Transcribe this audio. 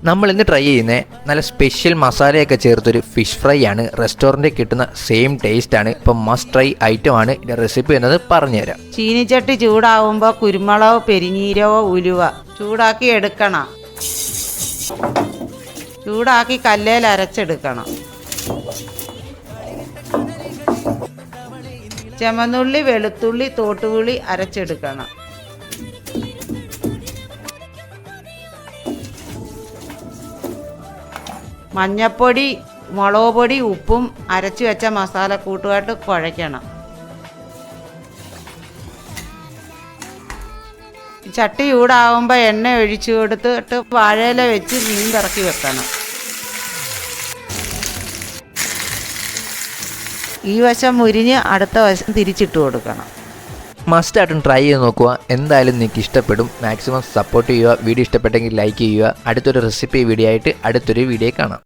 നമ്മൾ ഇന്ന് ട്രൈ ചെയ്യുന്നത് നല്ല സ്പെഷ്യൽ മസാലയൊക്കെ ചേർത്തൊരു ഫിഷ് ഫ്രൈ ആണ്. റെസ്റ്റോറൻറ്റിൽ കിട്ടുന്ന സെയിം ടേസ്റ്റ് ആണ്. ഇപ്പം മസ്റ്റ് ട്രൈ ഐറ്റം ആണ്. ഇതിൻ്റെ റെസിപ്പി എന്നത് പറഞ്ഞുതരാം. ചീനിച്ചട്ടി ചൂടാവുമ്പോൾ കുരുമുളക്, പെരിഞ്ഞീരകോ, ഉലുവ ചൂടാക്കി എടുക്കണം. ചൂടാക്കി കല്ലേൽ അരച്ചെടുക്കണം. ചുമന്നുള്ളി, വെളുത്തുള്ളി, തോട്ടുപുളി അരച്ചെടുക്കണം. മഞ്ഞപ്പൊടി, മുളക് പൊടി, ഉപ്പും അരച്ചു വെച്ച മസാലക്കൂട്ടുമായിട്ട് കുഴയ്ക്കണം. ചട്ടി ചൂടാകുമ്പോൾ എണ്ണ ഒഴിച്ചു കൊടുത്തിട്ട് വാഴയില വെച്ച് മീൻ കറക്കി വെക്കണം. ഈ വശം മുരിഞ്ഞ് അടുത്ത വശം തിരിച്ചിട്ട് കൊടുക്കണം. മസ്റ്റായിട്ടും ട്രൈ ചെയ്ത് നോക്കുക. എന്തായാലും നിങ്ങൾക്ക് ഇഷ്ടപ്പെടും. മാക്സിമം സപ്പോർട്ട് ചെയ്യുക. വീഡിയോ ഇഷ്ടപ്പെട്ടെങ്കിൽ ലൈക്ക് ചെയ്യുക. അടുത്തൊരു റെസിപ്പി വീഡിയോ ആയിട്ട് അടുത്തൊരു വീഡിയോ കാണാം.